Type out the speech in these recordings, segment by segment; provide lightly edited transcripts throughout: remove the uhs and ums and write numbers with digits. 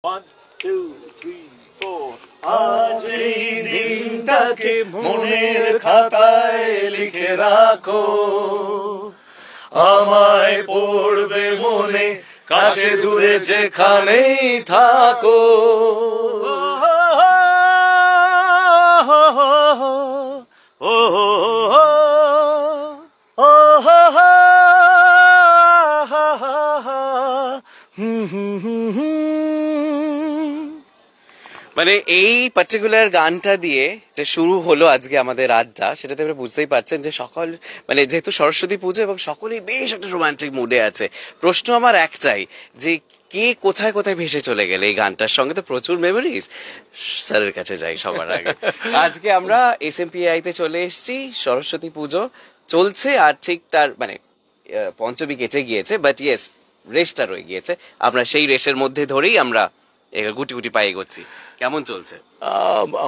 1, 2, 3, 4 আজ এই দিনটাকে মনের খাতায় লিখে রাখো, আমায় পড়বে মনে কাছে দূরে যেখানেই থাকো। মানে এই পার্টিকুলার গানটা দিয়ে যে শুরু হলো আজকে আমাদের আড্ডা, সেটাতে আপনি বুঝতেই পারছেন যে সকল মানে যেহেতু সরস্বতী পুজো এবং সকলেই বেশ একটা রোমান্টিক মুডে আছে। প্রশ্ন আমার একটাই যে কে কোথায় কোথায় ভেসে চলে গেলে এই গানটার সঙ্গে? তো প্রচুর মেমোরিজ। স্যারের কাছে যাই সবার আগে। আজকে আমরা SMPI তে চলে এসেছি, সরস্বতী পুজো চলছে আর ঠিক তার মানে পঞ্চমী কেটে গিয়েছে, বাট ইয়েস রেসটা রয়ে গিয়েছে। আমরা সেই রেসের মধ্যে ধরেই আমরা গুটি গুটি পায়ে এগোচ্ছি। কেমন চলছে?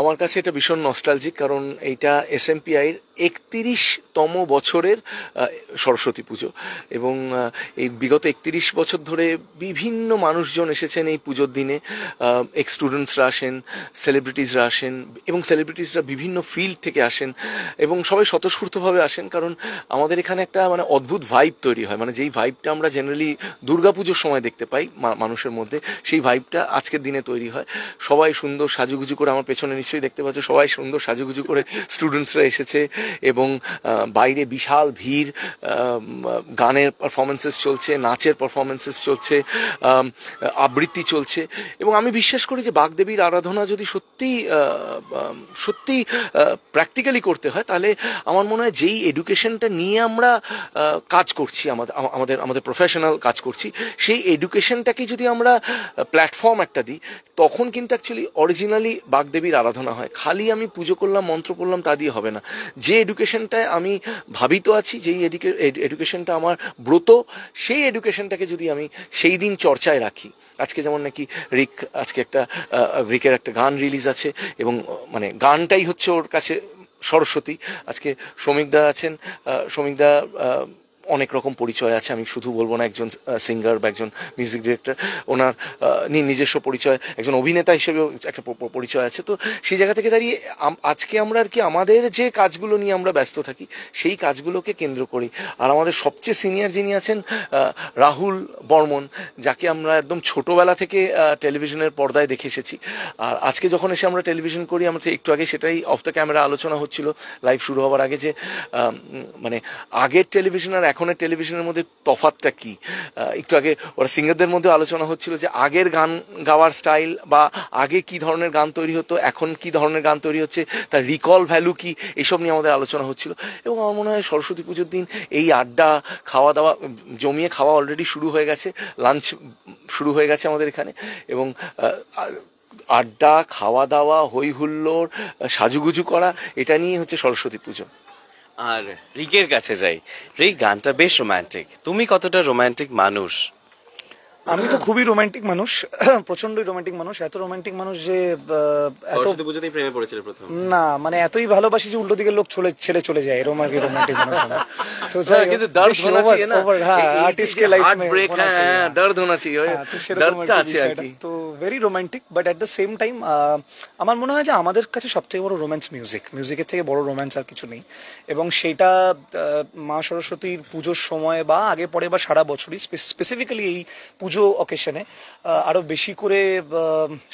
আমার কাছে এটা ভীষণ নস্টালজিক, কারণ এইটা SMPIর 31তম বছরের সরস্বতী পুজো এবং এই বিগত 31 বছর ধরে বিভিন্ন মানুষজন এসেছেন এই পুজোর দিনে। এক্স স্টুডেন্টসরা আসেন, সেলিব্রিটিসরা আসেন এবং সেলিব্রিটিসরা বিভিন্ন ফিল্ড থেকে আসেন এবং সবাই স্বতঃস্ফূর্তভাবে আসেন, কারণ আমাদের এখানে একটা মানে অদ্ভুত ভাইব তৈরি হয়, মানে যেই ভাইবটা আমরা জেনারেলি দুর্গাপুজোর সময় দেখতে পাই মানুষের মধ্যে, সেই ভাইবটা আজকের দিনে তৈরি হয়। সবাই সুন্দর সাজুগুজু করে, আমার পেছনে নিশ্চয়ই দেখতে পাচ্ছ সবাই সুন্দর সাজুগুজু করে স্টুডেন্টসরা এসেছে এবং বাইরে বিশাল ভিড়, গানের পারফরমেন্সেস চলছে, নাচের পারফরমেন্সেস চলছে, আবৃত্তি চলছে এবং আমি বিশ্বাস করি যে বাগদেবীর আরাধনা যদি সত্যি সত্যি প্র্যাকটিক্যালি করতে হয়, তাহলে আমার মনে হয় যেই এডুকেশনটা নিয়ে আমরা কাজ করছি, আমাদের আমাদের প্রফেশনাল কাজ করছি, সেই এডুকেশনটাকে যদি আমরা প্ল্যাটফর্ম একটা দিই, তখন কিন্তু অ্যাকচুয়ালি অরিজিনালি বাগদেবীর আরাধনা হয়। খালি আমি পুজো করলাম, মন্ত্র পড়লাম, তা দিয়ে হবে না। যে এডুকেশনটায় আমি ভাবিত আছি, যেই এডুকেশনটা আমার ব্রত, সেই এডুকেশনটাকে যদি আমি সেই দিন চর্চায় রাখি। আজকে যেমন নাকি রিকের একটা গান রিলিজ আছে এবং মানে গানটাই হচ্ছে ওর কাছে সরস্বতী। আজকে শ্রমিকদা আছেন, শ্রমিকদা অনেক রকম পরিচয় আছে, আমি শুধু বলবো না একজন সিঙ্গার বা একজন মিউজিক ডিরেক্টর, ওনার নিজস্ব পরিচয়, একজন অভিনেতা হিসেবেও একটা পরিচয় আছে। তো সেই জায়গা থেকে দাঁড়িয়ে আজকে আমরা আর কি আমাদের যে কাজগুলো নিয়ে আমরা ব্যস্ত থাকি, সেই কাজগুলোকে কেন্দ্র করি। আর আমাদের সবচেয়ে সিনিয়র যিনি আছেন রাহুল বর্মন, যাকে আমরা একদম ছোটোবেলা থেকে টেলিভিশনের পর্দায় দেখে এসেছি। আর আজকে যখন এসে আমরা টেলিভিশন করি, আমরা একটু আগে সেটাই অফ দ্য ক্যামেরা আলোচনা হচ্ছিল লাইভ শুরু হওয়ার আগে, যে মানে আগের টেলিভিশন আর এখনের টেলিভিশনের মধ্যে তফাৎটা কি। একটু আগে ওরা সিঙ্গারদের মধ্যে আলোচনা হচ্ছিল যে আগের গান গাওয়ার স্টাইল বা আগে কি ধরনের গান তৈরি হতো, এখন কি ধরনের গান তৈরি হচ্ছে, তার রিকল ভ্যালু কি, এইসব নিয়ে আমাদের আলোচনা হচ্ছিল। এবং আমার মনে হয় সরস্বতী পুজোর দিন এই আড্ডা, খাওয়া দাওয়া, জমিয়ে খাওয়া অলরেডি শুরু হয়ে গেছে, লাঞ্চ শুরু হয়ে গেছে আমাদের এখানে এবং আড্ডা, খাওয়া দাওয়া, হই হুল্লোড়, সাজুগুজু করা, এটা নিয়ে হচ্ছে সরস্বতী পুজো। আর রিকের কাছে যাই। রিক, গানটা বেশ রোমান্টিক, তুমি কতটা রোমান্টিক মানুষ? আমি তো খুবই রোমান্টিক মানুষ, প্রচন্ডই রোমান্টিক মানুষ। এত রোমান্টিক মানুষ যে এত পুজোতেই প্রেমে পড়েছিল প্রথম? না, মানে এতই ভালোবাসি যে উল্টো দিকের লোক ছেড়ে চলে যায়, এরকম আর কি রোমান্টিক মানুষ। তো কিন্তু দর্দ হোনা চাহিয়ে না, হ্যাঁ, আর্টিস্ট কে লাইফ মে দর্দ হোনা চাহিয়ে, দর্দটা আছে আর কি। তো very romantic, but at the same time আমার মনে হয় যে আমাদের কাছে সবথেকে বড় রোম্যান্স মিউজিকের থেকে বড় রোম্যান্স আর কিছু নেই। এবং সেইটা মা সরস্বতীর পুজোর সময় বা আগে পরে বা সারা বছরই, স্পেসিফিক্যালি এই পুজো অকেশনে আরো বেশি করে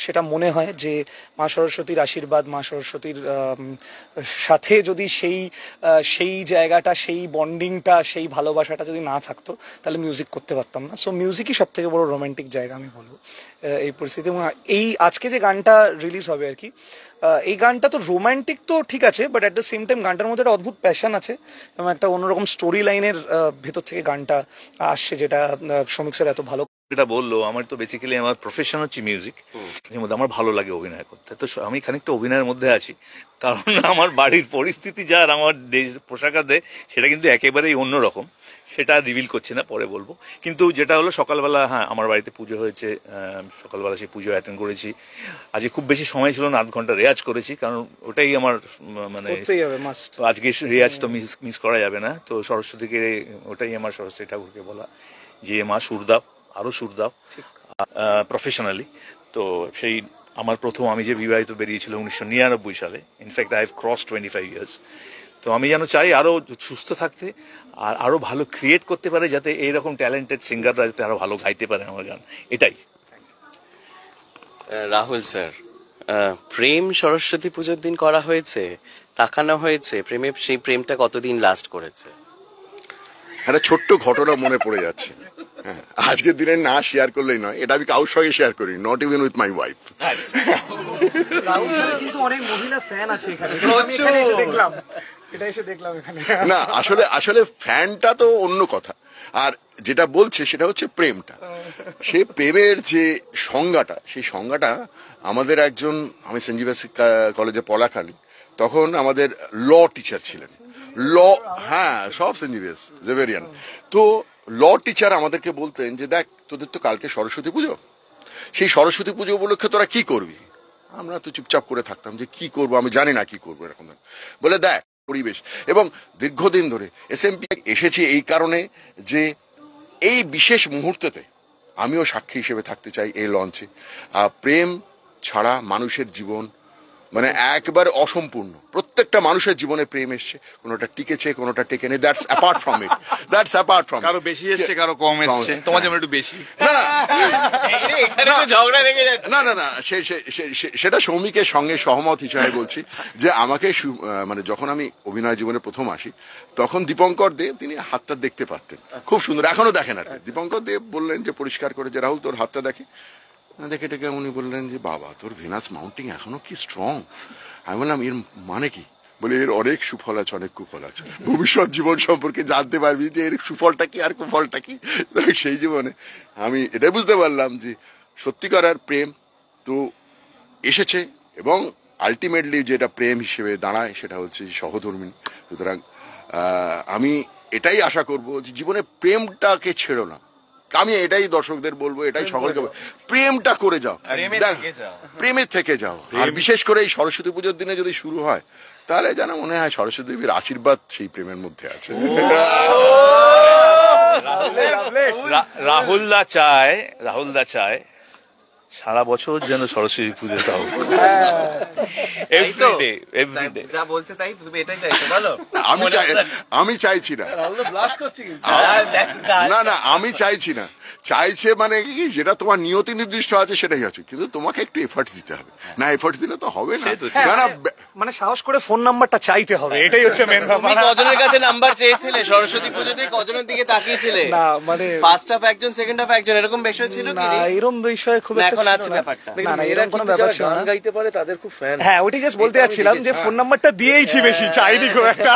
সেটা মনে হয় যে মা সরস্বতীর আশীর্বাদ, মা সরস্বতীর সাথে যদি সেই জায়গাটা, সেই বন্ডিংটা, সেই ভালোবাসাটা যদি না থাকতো, তাহলে মিউজিক করতে পারতাম না। সো মিউজিকই সব থেকে বড় রোমান্টিক জায়গা আমি বলবো এই পরিস্থিতি। এবং এই আজকে যে গানটা রিলিজ হবে আর কি, এই গানটা তো রোমান্টিক তো ঠিক আছে, but at the same time গানটার মধ্যে একটা অদ্ভুত প্যাশন আছে এবং একটা অন্যরকম স্টোরি লাইনের ভেতর থেকে গানটা আসছে, যেটা শ্রমিক স্যার এত ভালো। যেটা বললো, আমার তো বেসিক্যালি আমার প্রফেশন হচ্ছে মিউজিক, এর মধ্যে আমার ভালো লাগে অভিনয় করতে। তো আমি খানিকটা অভিনয়ের মধ্যে আছি, কারণ আমার বাড়ির পরিস্থিতি যা আর আমার পোশাকাতে সেটা কিন্তু একেবারেই অন্যরকম। সেটা রিভিল করছি না, পরে বলবো। কিন্তু যেটা হলো সকালবেলা, হ্যাঁ আমার বাড়িতে পুজো হয়েছে, সকালবেলা সেই পুজো অ্যাটেন্ড করেছি। আজকে খুব বেশি সময় ছিল না, 8 ঘন্টা রেয়াজ করেছি, কারণ ওটাই আমার মানে আজকে রেয়াজ তো মিস করা যাবে না। তো সরস্বতীকে ওটাই আমার সরস্বতী ঠাকুরকে বলা যে মা সুর দাও, আরো সুর দাও প্রফেশনালি। তো সেই আমার প্রথম আমি যে বিবাহিত বেরিয়েছিল 1999 সালে, in fact I have cross 25 years. তো আমি যেন চাই আরও সুস্থ থাকতে আর আরও ভালো ক্রিয়েট করতে পারে, যাতে এইরকম ট্যালেন্টেড সিঙ্গাররা যাতে আরও ভালো গাইতে পারে আমার গান, এটাই। রাহুল স্যার, প্রেম সরস্বতী পুজোর দিন করা হয়েছে, তাকানো হয়েছে প্রেমে, সেই প্রেমটা কতদিন লাস্ট করেছে? একটা ছোট্ট ঘটনা মনে পড়ে যাচ্ছে। হ্যাঁ, আজকের দিনে না শেয়ার করলেই নয়, এটা আমি কারোর সঙ্গে শেয়ার করি, not even with my wife. Rahul স্যারের কিন্তু অনেক মহিলা ফ্যান আছে এখানে, আমি এখানে এসে দেখলাম, এখানে। না, আসলে ফ্যানটা তো অন্য কথা, আর যেটা বলছে সেটা হচ্ছে প্রেমটা। সেই প্রেমের যে সংজ্ঞাটা, সেই সংজ্ঞাটা আমাদের একজন, আমি সেন্ট জেভিয়ার্স কলেজে পড়াকালীন, তখন আমাদের ল টিচার ছিলেন, হ্যাঁ সব সেন্ট জেভিয়ার্স জেভিয়ারিয়ান। তো ল টিচার আমাদেরকে বলতেন যে দেখ, তোদের তো কালকে সরস্বতী পুজো, সেই সরস্বতী পুজো উপলক্ষে তোরা কি করবি? আমরা তো চুপচাপ করে থাকতাম যে কি করব, আমি জানি না কি করবো এরকম। বলে দেখ পরিবেশ, এবং দীর্ঘদিন ধরে এসএমপি এসেছি এই কারণে যে এই বিশেষ মুহূর্ততে আমিও সাক্ষী হিসেবে থাকতে চাই এই লঞ্চে। প্রেম ছাড়া মানুষের জীবন মানে একবার অসম্পূর্ণ। প্রত্যেকটা মানুষের জীবনে প্রেম এসছে, কোনোটা টিকেছে, কোনোটা টেকেনি, that's apart from it, that's apart from. কারো বেশি এসছে, কারো কম এসছে, তোমার যেমন একটু বেশি। না না না, সেটা সৌমিকের সঙ্গে সহমত হিসাবে বলছি যে আমাকে মানে যখন আমি অভিনয় জীবনে প্রথম আসি, তখন দীপঙ্কর দে তিনি হাতটা দেখতে পারতেন খুব সুন্দর, এখনো দেখেন আর কি। দীপঙ্কর দে বললেন যে পরিষ্কার করে যে রাহুল তোর হাতটা দেখে, দেখে টেকে উনি বললেন যে বাবা তোর ভেনাস মাউন্টিং এখনো কি স্ট্রং। আমি বললাম এর মানে কি? বলে এর অনেক সুফল আছে, অনেক কুফল আছে, ভবিষ্যৎ জীবন সম্পর্কে জানতে পারবি যে এর সুফলটা কি আর কুফলটা কি। সেই জীবনে আমি এটাই বুঝতে পারলাম যে সত্যিকারের প্রেম তো এসেছে, এবং আলটিমেটলি যেটা প্রেম হিসেবে দাঁড়ায় সেটা হচ্ছে সহধর্মিণী। সুতরাং আমি এটাই আশা করব যে জীবনে প্রেমটাকে ছেড়ো না। আমি এটাই দর্শকদের বলবো, এটাই সকলকে বলবো, প্রেমটা করে যাও, প্রেমে থেকে যাও। আর বিশেষ করে এই সরস্বতী পুজোর দিনে যদি শুরু হয়, তাহলে যেন মনে হয় সরস্বতী দেবীর আশীর্বাদ সেই প্রেমের মধ্যে আছে। রাহুলদা চায় সারা বছর যেন সরস্বতী পুজো তাও এভরিডে যা বলছে তাই, তুমি এটাই চাইছো বলো? আমি চাইছি না, না না আমি চাইছি না, চাইছে মানে কি যেটা তোমার নিয়তি নির্দিষ্ট আছে সেটাই আছে, কিন্তু তোমাকে একটু এফর্ট দিতে হবে, না এফর্ট দিলে তো হবে না। মানে সাহস করে ফোন নাম্বারটা চাইতে হবে, এটাই হচ্ছে মেন ব্যাপার। তুমি কজনের কাছে নাম্বার চেয়েছিলে সরস্বতী পুজোতে? কজনের দিকে তাকিয়েছিলে? না মানে ফার্স্ট হাফ একজন, সেকেন্ড হাফ একজন, এরকম বিষয় ছিল কি? না এরকম বিষয় খুব একটা এখন ছিল আছে না। ব্যাপারটা। না না এরকম কোনো ব্যাপার ছিল না, গাইতে পারে তাদের খুব ফ্যান। হ্যাঁ ওইটাই জাস্ট বলতে যাচ্ছিলাম যে ফোন নাম্বারটা দিয়েইছি, বেশি চাইনি খুব একটা।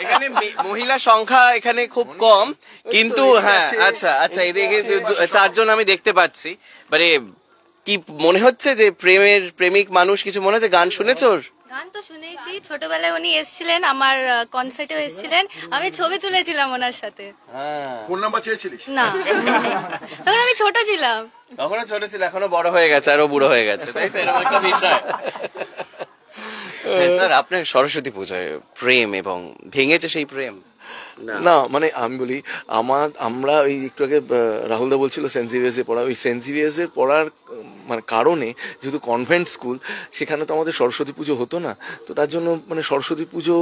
এখানে মহিলা সংখ্যা এখানে খুব কম, কিন্তু হ্যাঁ আচ্ছা আচ্ছা, এদিকে চারজন আমি দেখতে পাচ্ছি। মানে কি মনে হচ্ছে যে প্রেমিক মানুষ কিছু মনে হচ্ছে? গান শুনেছ ওর? গান তো শুনেছি, ছোটবেলায় উনি এসেছিলেন আমার কনসার্টেও এসেছিলেন, আমি ছবি তুলেছিলাম ওনার সাথে। ফোন নাম্বার চেয়েছিলিস? না তখন আমি ছোট ছিলাম। তখনও ছোট ছিল, এখনো বড় হয়ে গেছে, আরো বুড়ো হয়ে গেছে, তাই তো? এরকম একটা বিষয়। স্যার আপনার সরস্বতী পুজোয় প্রেম এবং ভেঙেছে সেই প্রেম? না মানে আমি বলি আমরা ওই একটু আগে রাহুলদা বলছিল সেন্ট জেভিয়ার্সে পড়া, ওই সেন্ট জেভিয়ার্সে পড়ার মানে কারণে যেহেতু কনভেন্ট স্কুল, সেখানে তো আমাদের সরস্বতী পুজো হতো না। তো তার জন্য মানে সরস্বতী পুজো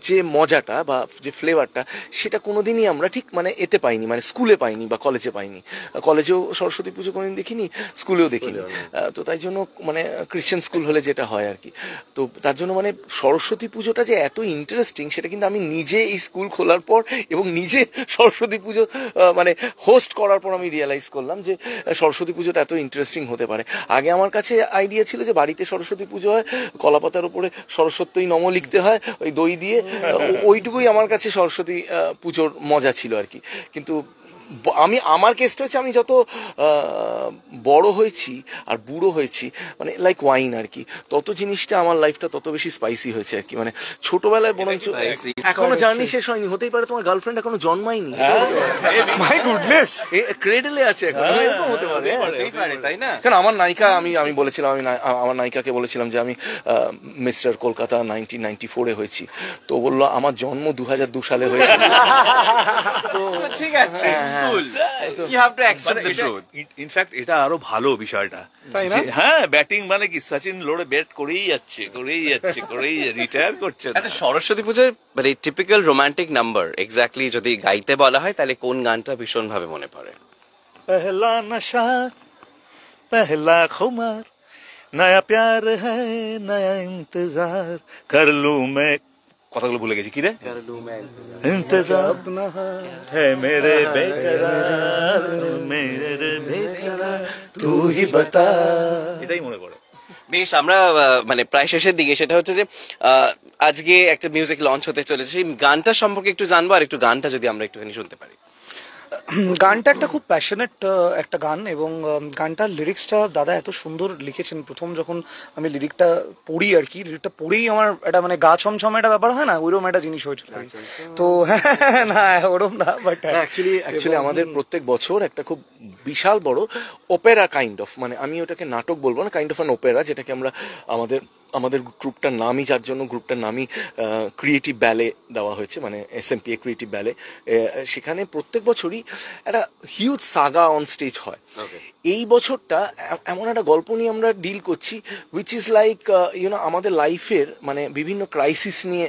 যে মজাটা বা যে ফ্লেভারটা, সেটা কোনোদিনই আমরা ঠিক মানে এতে পাইনি, মানে স্কুলে পাইনি বা কলেজে পাইনি। কলেজেও সরস্বতী পুজো কোনোদিন দেখিনি, স্কুলেও দেখিনি। তো তাই জন্য মানে ক্রিশ্চিয়ান স্কুল হলে যেটা হয় আর কি, তো তার জন্য মানে সরস্বতী পুজোটা যে এত ইন্টারেস্টিং, সেটা কিন্তু আমি নিজে এই স্কুল খোলার পর এবং নিজে সরস্বতী পুজো মানে হোস্ট করার পর আমি রিয়েলাইজ করলাম যে সরস্বতী পুজোটা এত ইন্টারেস্টিং হতে পারে। আগে আমার কাছে আইডিয়া ছিল যে বাড়িতে সরস্বতী পুজো হয়, কলাপাতার উপরে সরস্বতী নম লিখতে হয় ওই দই দিয়ে, ওইটুকুই আমার কাছে সরস্বতী পুজোর মজা ছিল আর কি। কিন্তু আমার কেসটা হচ্ছে আমি যত বড় হয়েছি আর বুড়ো হয়েছি, মানে লাইক ওয়াইন আর কি, তত জিনিসটা আমার লাইফটা তত বেশি স্পাইসি হয়েছে আর কি। মানে ছোটবেলায় বরঞ্চ এখনো জার্নি শেষ হয়নি, হতেই পারে তোমার গার্লফ্রেন্ড এখনো জন্মায়নি, মাই গুডনেস ক্রেডেলে আছে এখন, এরকম হতে পারে, তাই না? কারণ আমার নায়িকা আমি বলেছিলাম, আমার নায়িকাকে বলেছিলাম যে আমি মিস্টার কলকাতা 1994 হয়েছি, তো বললো আমার জন্ম 2002 সালে হয়েছে। তো ঠিক আছে, school. You have to accept the truth. In fact এটা আরো ভালো বিষয়টা, তাই না? যে হ্যাঁ ব্যাটিং মানে কি সচিন লোড়ে ব্যাট করেই যাচ্ছে রিটায়ার করছে না। আচ্ছা, সরস্বতী পুজোর মানে টিপিক্যাল রোমান্টিক নাম্বার এক্স্যাক্টলি যদি গাইতে বলা হয় তাহলে কোন গানটা ভীষণ ভাবে মনে পড়ে? पहला नशा पहला खुमार नया प्यार है नया इंतजार कर लूं मैं, কথাগুলো ভুলে গেছি কি রে, इंतजार है मेरे बेकरार मेरे बेकरार तू ही बता, এটাই মনে পড়ে। বেশ, আমরা মানে প্রায় শেষের দিকে, সেটা হচ্ছে যে আজকে একটা মিউজিক লঞ্চ হতে চলেছে, সেই গানটা সম্পর্কে একটু জানবো, আর একটু গানটা যদি আমরা একটুখানি শুনতে পারি। গানটা একটা খুব প্যাশনেট একটা গান, এবং গানটার লিরিক্সটা দাদা এত সুন্দর লিখেছেন। প্রথম যখন আমি লিরিকটা পড়ি আর কি, লিরিকটা পড়েই আমার একটা মানে গা ছমছম একটা ব্যাপার হয় না, ওইরকম একটা জিনিস হয়েছিল। তো না ওরম না, বাট অ্যাকচুয়ালি আমাদের প্রত্যেক বছর একটা খুব বিশাল বড় ওপেরা কাইন্ড অফ, মানে আমি ওটাকে নাটক বলবো না, কাইন্ড অফ অ্যান ওপেরা, যেটাকে আমরা আমাদের গ্রুপটার নামই, যার জন্য গ্রুপটার নামই ক্রিয়েটিভ ব্যালে দেওয়া হয়েছে, মানে SMPA ক্রিয়েটিভ ব্যালে। সেখানে প্রত্যেক বছরই একটা হিউজ সাগা অন স্টেজ হয়। এই বছরটা এমন একটা গল্প নিয়ে আমরা ডিল করছি, উইচ ইজ লাইক আমাদের লাইফের মানে বিভিন্ন ক্রাইসিস নিয়ে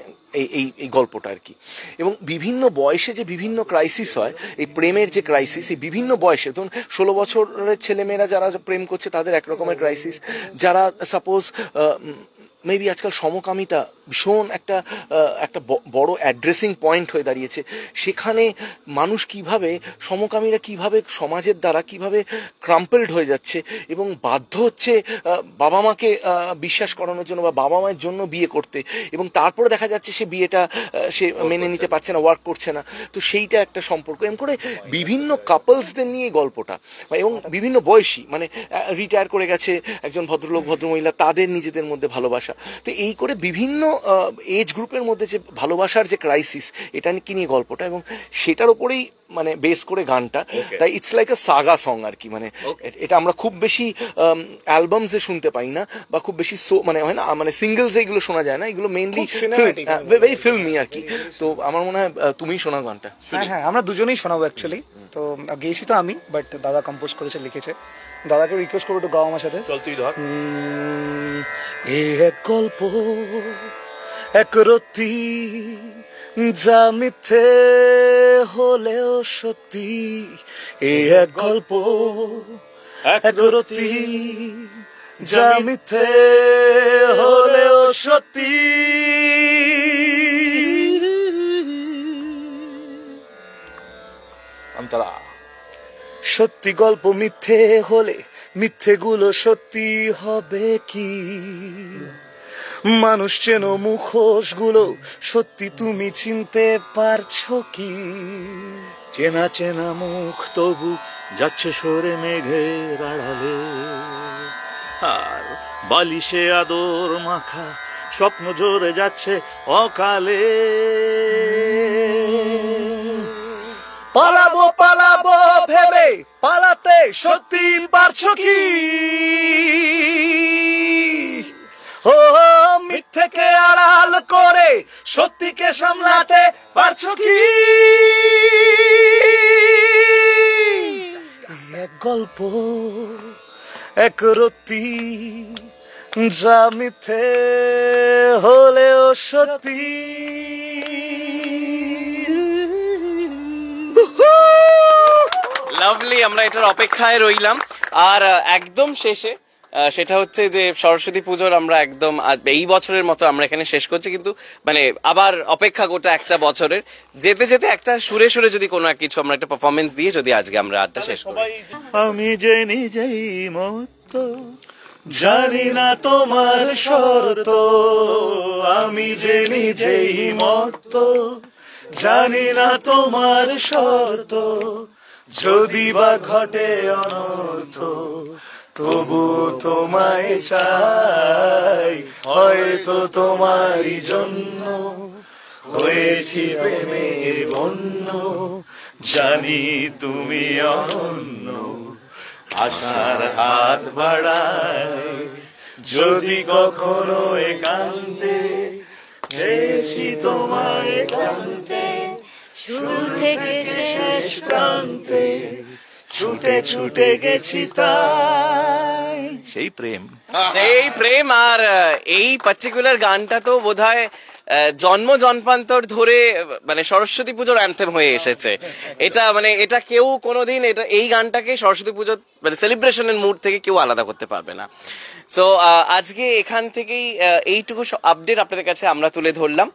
এই গল্পটা আর কি। এবং বিভিন্ন বয়সে যে বিভিন্ন ক্রাইসিস হয়, এই প্রেমের যে ক্রাইসিস, এই বিভিন্ন বয়সে, ধরুন 16 বছরের ছেলেমেয়েরা যারা প্রেম করছে তাদের একরকমের ক্রাইসিস, যারা সাপোজ মেবি আজকাল সমকামিতা ভীষণ একটা বড় অ্যাড্রেসিং পয়েন্ট হয়ে দাঁড়িয়েছে, সেখানে মানুষ কিভাবে, সমকামীরা কিভাবে সমাজের দ্বারা কিভাবে ক্রাম্পেলড হয়ে যাচ্ছে এবং বাধ্য হচ্ছে বাবা মাকে বিশ্বাস করানোর জন্য বা বাবা মায়ের জন্য বিয়ে করতে, এবং তারপরে দেখা যাচ্ছে সে বিয়েটা সে মেনে নিতে পারছে না, ওয়ার্ক করছে না। তো সেইটা একটা সম্পর্ক, এম করে বিভিন্ন কাপলসদের নিয়ে গল্পটা, এবং বিভিন্ন বয়সী, মানে রিটায়ার করে গেছে একজন ভদ্রলোক ভদ্রমহিলা, তাদের নিজেদের মধ্যে ভালোবাসা। তো এই করে বিভিন্ন এজ গ্রুপের মধ্যে যে ভালোবাসার যে ক্রাইসিস, এটা কি নিয়ে গল্পটা, এবং সেটার উপরেই মানে বেস করে গানটা। তাই it's like a saga song আর কি। মানে এটা আমরা খুব বেশি অ্যালবামসে শুনতে পাই না, বা খুব বেশি মানে হয় না, মানে সিঙ্গেলস এগুলো শোনা যায় না, এগুলো মেইনলি ভেরি ফিল্মি আর কি। তো আমার মনে হয় তুমিই শোনা গানটা। হ্যাঁ, আমরা দুজনেই শোনাবো অ্যাকচুয়ালি। তো গেয়েছি তো আমি, বাট দাদা কম্পোজ করেছে, লিখেছে। দাদাকে রিকোয়েস্ট করবো একটু গাও আমার সাথে। চল তুই ধর। এক গল্প এক রতি, যা মিথ্যে হলেও সত্যি, এক গল্প এক রতি, যা মিথ্যে হলেও সত্যি। অন্তরা সত্যি গল্প মিথ্যে হলে মিথ্যেগুলো সত্যি হবে কি? মানুষ চেনো মুখোশগুলো সত্যি তুমি চিনতে পারছো কি? চেনা চেনা মুখ তবু যাচ্ছে সরে মেঘের আড়ালে, আর বালিশে আদর মাখা স্বপ্ন জোরে যাচ্ছে অকালে। পালাবো পালাবো ভেবে পালাতে সত্যি পারছো কি? ও মিথ্যেকে আড়াল করে সত্যিকে সামলাতে পারছো কি? এক গল্প এক রতি, যা মিথ্যে হলেও সত্যি। লাভলি, আমরা এটার অপেক্ষায় রইলাম। আর একদম শেষে সেটা হচ্ছে যে সরস্বতী পুজোর আমরা একদম এই বছরের মতো আমরা এখানে শেষ করছি, কিন্তু মানে আবার অপেক্ষা করতে একটা বছরের যেতে যেতে একটা সুরে সুরে যদি কোনো কিছু আমরা একটা পারফরমেন্স দিয়ে যদি আজকে আমরা আড্ডা শেষ করি। আমি যে নিজেই মত জানি না তোমার শর্ত, আমি যে নিজেই মত জানি না তোমার শর্ত, যদি বা ঘটে অনর্থ তবু তোমায় চাই, হয়তো তোমারই জন্য হয়েছি প্রেমের বন্য, জানি তুমি অনন্য, আশার হাত বাড়ায়, যদি কখনো একান্তে পেয়েছি তোমায় একান্তে, শুরু থেকে শেষ প্রান্তে ছুটে ছুটে গেছি তাই। সেই প্রেম। সেই প্রেম। আর এই পার্টিকুলার গানটা তো বোধহয় জন্ম জন্মান্তর ধরে মানে সরস্বতী পুজোর অ্যান্থেম হয়ে এসেছে। এটা কেউ কোনোদিন এই গানটাকে সরস্বতী পুজোর মানে সেলিব্রেশনের মুড থেকে কেউ আলাদা করতে পারবে না। সো আজকে এখান থেকেই এইটুকু আপডেট আপনাদের কাছে আমরা তুলে ধরলাম।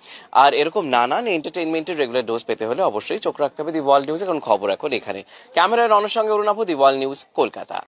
আর এরকম নানান এন্টারটেইনমেন্টের রেগুলার ডোজ পেতে হলে অবশ্যই চোখ রাখতে হবে দি ওয়ার্ল্ড নিউজে, কারণ খবর এখন এখানে। ক্যামেরার রনের সঙ্গে Arunava, the world news, Kolkata.